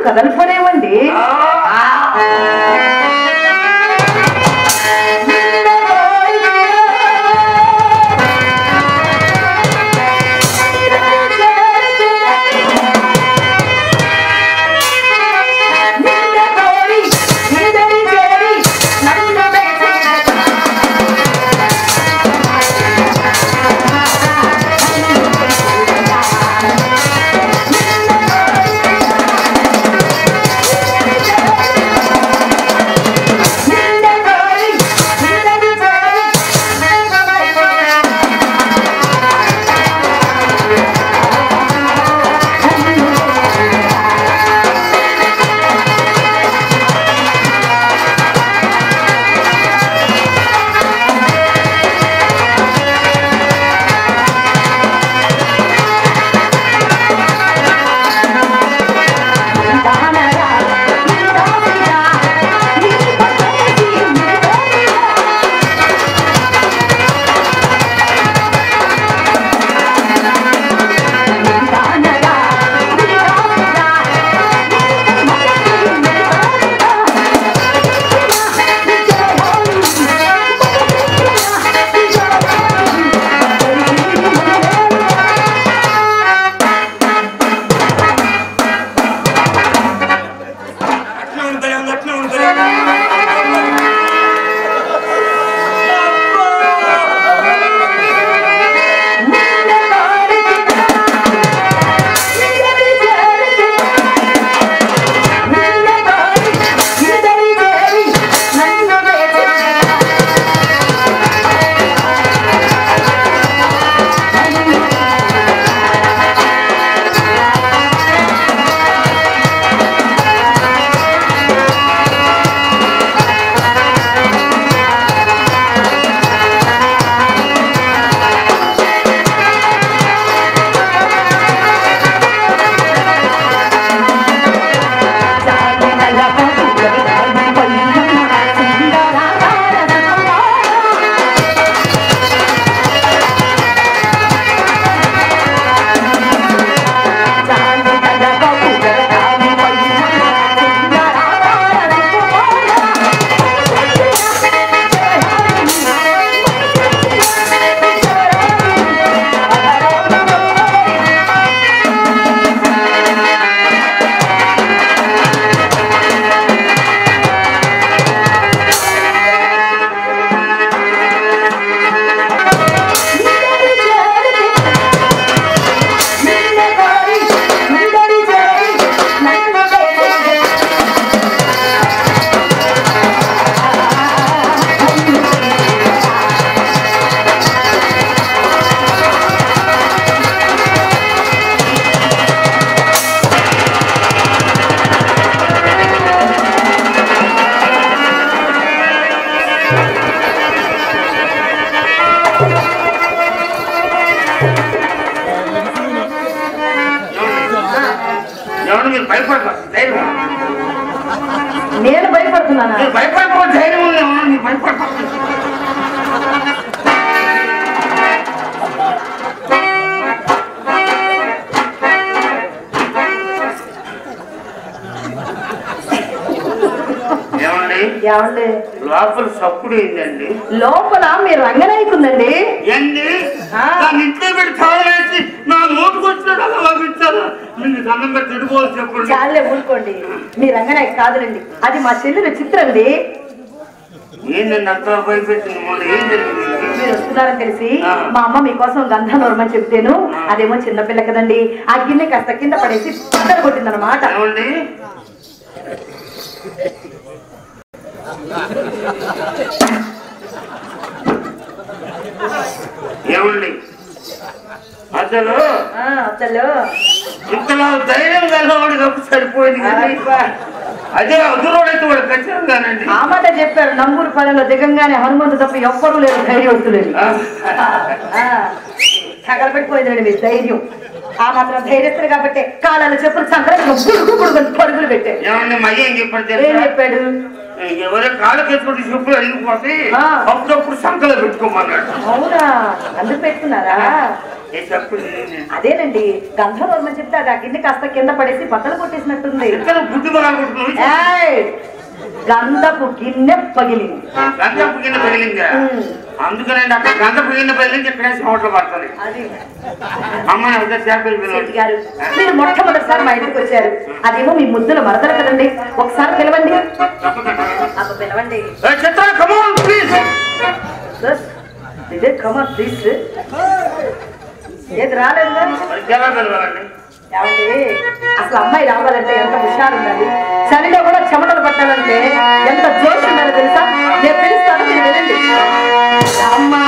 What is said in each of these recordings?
కదలిపోనేమండి. నేను భయపడుతున్నాను. భయపడిపో ధైర్యం ఉంది. భయపడ ఏమండి లోపల సప్పుడు ఏంటండి? లోపల మీరు రంగనాయకుందండి. ఏంటి ఇంట్లో పెట్టి తాళేసి నా నోటుకు వచ్చాడు అలా లభించాను. నిన్ను దండం పెట్టి తిడిపోవాలి చెప్పండి. చాలే ఊరుకోండి. మీ రంగనాయకు కాదులండి, అది మా చెల్లెలు చిత్రండి. ఏంటండి అంత భయపెట్టింది? ఏం జరిగింది? మీరు వస్తున్నారని తెలిసి మా అమ్మ మీకోసం గంధం నోరమని చెప్తేను అదేమో చిన్నపిల్ల కదండి, ఆ గిన్నె కాస్త కింద పడేసి పక్కన కొట్టిందనమాట. ఏమండి అసలు అసలు ఇంతలో ధైర్యం కలవాడికి సరిపోయింది. అదే అదురోడైతే వాడు ఖచ్చితంగానండి. ఆ మాట చెప్పారు. నంబూరు పల్లెలో దిగంగానే హనుమంతు తప్ప ఎవ్వరూ లేరు ధైర్యవంతులేదు. తగలబెట్టిపోయిందండి మీ ధైర్యం. ఆ మాత్రం ధైర్యస్తుడు కాబట్టి కాలాలు చెప్పులు సంక్రాంతి పరుగులు పెట్టాడు. ఏమన్నా మయ్య ఏం చెప్పాడు? ఎవరో కాళ్ళు కేసుకుంటే చెప్పులు అడిగిపోతే అప్పుడప్పుడు సంకలో పెట్టుకోమన్నాడు. అవునా? అందుకు పెట్టుకున్నారా? అదేనండి గంధర్వమని చెప్తే అది అగ్గిని కాస్త కింద పడేసి బట్టలు కొట్టేసినట్టుంది. బుద్ధి గంధపు గిన్నె పగిలింది. గంధపు గిన్నె పగిలింది. అందుకనండి అక్కడ గంధపు గిన్నె పగిలింది ఇక్కడే చెమటలు పడుతుంది. అమ్మాయి గారు మీరు మొట్టమొదటిసారి మా ఇంటికి వచ్చారు. అదేమో మీ ముద్దుల మరదలు కదండి. ఒకసారి పిలవండి. పిలవండి. ఏది రాలేదు ఏమండి? అసలు అమ్మాయి రావాలంటే ఎంత హుషారు ఉండాలి. చలిలో కూడా చెమటలు పట్టాలంటే ఎంత జోష్ ఉండాలి తెలుసా? నేను పిలుస్తాను, మీరు వినండి. అమ్మా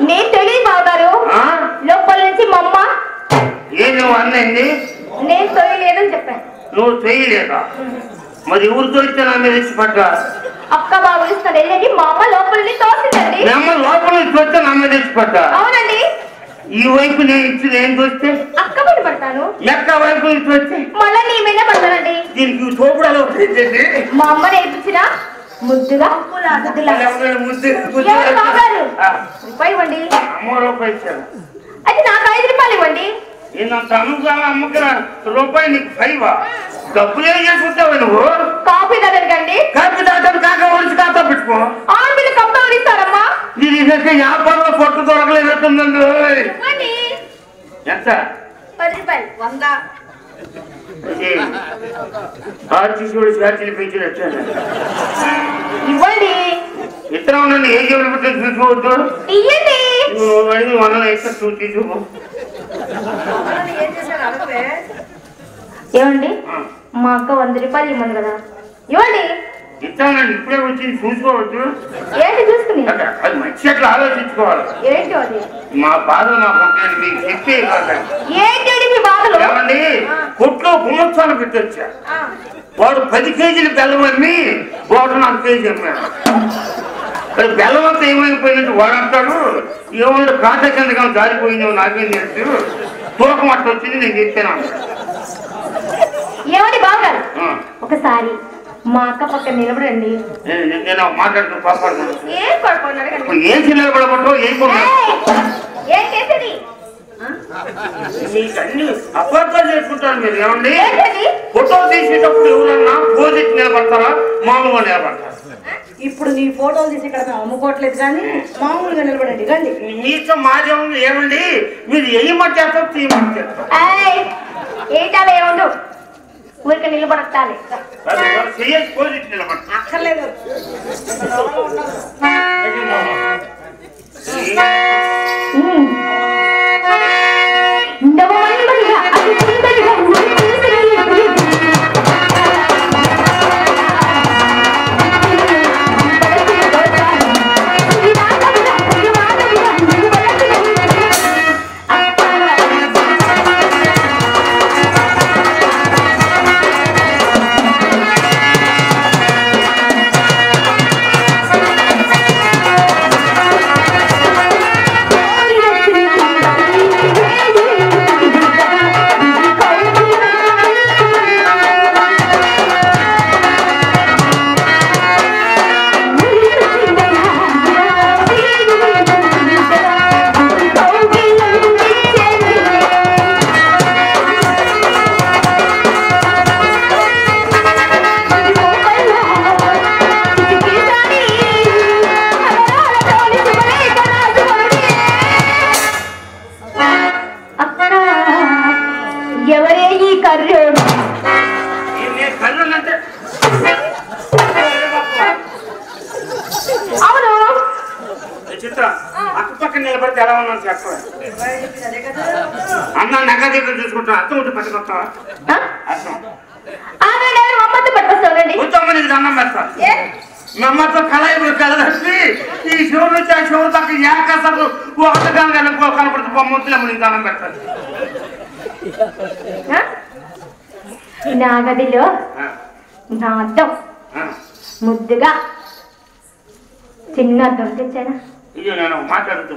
నేను తెలియదు బావగారు. లోపల నుంచి మా అమ్మ నువ్వు అన్నండి నేను తొయ్యలేదని చెప్పాను. నువ్వు తొయ్యలేదా? మరి ఊరు తోయితే నా మీద ఇచ్చి పడ్డా అక్క బాబు ఇస్తాను వెళ్ళండి. మా అమ్మ లోపలిని తోసిందండి. అమ్మ లోపల తోస్తే నా మీద ఇచ్చి పడ్డా. అవునండి. ఈ వైపు నేను ఇచ్చింది ఏం తోస్తే అక్క మీద పడతాను. ఎక్క వైపు తోస్తే మళ్ళా నీ మీద పడతానండి. దీనికి తోపుడాలో మా అమ్మ నేర్పించిన ముద్దుగా రూపాయి ఇవ్వండి. అయితే నాకు 5 రూపాయలు ఇవ్వండి. రూపాయి నీకు 5 డబ్బులు ఏం చేసుకుంటావు నువ్వు? కాఫీ తాగండి. కాఫీ తాగడానికి కాక ఒడిచి కాకా పెట్టుకో. మీరు కప్ప ఎవరిస్తారమ్మా? ఇది వ్యాపారంలో పొట్టు దొరకలేదండి. ఎంత? 10 రూపాయలు. 100 ఇవ్వండి. ఇతర ఉండండి. ఏం చెప్పి చూసుకోవద్దు. నువ్వు అడిగి 100 ఇస్తా తీసుకో. ఏమండి మా అక్క 100 రూపాయలు ఇవ్వండి కదా. ఇవ్వండి. ఇస్తానండి. ఇప్పుడే వచ్చి చూసుకోవచ్చు. ఏంటి చూసుకుని? అది మంచి అట్లా ఆలోచించుకోవాలి. ఏంటి అది? మా బాధలు నాకు మీకు చెప్పే ఏంటి మీ బాధలు? ఏమండి కొట్లో గుమ్మత్సాలు పెట్టొచ్చా. వాడు 10 కేజీలు బెల్లం అమ్మి వాడు 4 కేజీ అమ్మాడు. బెల్లం అంతా ఏమైపోయిందంటే వాడు అంటాడు ఏమన్నా కాంట కిందగా జారిపోయిందో నాకేం తెలుసు. తూకం అట్ట వచ్చింది నేను చెప్పాను. ఏమండి బావగారు ఒకసారి మా అక్క పక్కన నిలబడండి. నేను మాట్లాడుతూ పాపడుతున్నాను. ఏం నిలబడబట్టో అన్ని అపార్థాలు చేసుకుంటారు మీరు. ఏమండి ఫోటో తీసేటప్పుడు ఎవరన్నా పోజిట్ నిలబడతారా మామూలుగా నిలబడతారా? ఇప్పుడు నీ ఫోటోలు తీసి ఇక్కడ మేము అమ్ముకోవట్లేదు కానీ మామూలుగా నిలబడండి. రండి. మీతో మాదేముంది? ఏమండి మీరు ఏమంటే చేస్తారు తీయమంటే చేస్తారు. ఏంటాలో ఏముండు ఊరికే నిలబడతాలి. అక్కర్లేదు. చిత్రం అక్కపక్కన నిలబడితే ఎలా ఉన్నాను చెప్ప అన్న నగ దగ్గర చూసుకుంటాం అర్థం ఉంటే పట్టుకొస్తావా అర్థం కూర్చోమ్మ నీకు దండం పెడతా మీ అమ్మతో కలసి ఈ శివుడు నుంచి ఆ శివుడు తగ్గ ఏకసలు కనపడుతూ బొమ్మతులమ్మ నీకు దండం పెడతాను నా గదిలో నా అద్దం ముద్దుగా చిన్న అద్దం తెచ్చానా ఇయ్యో నేను మాట్లాడుతూ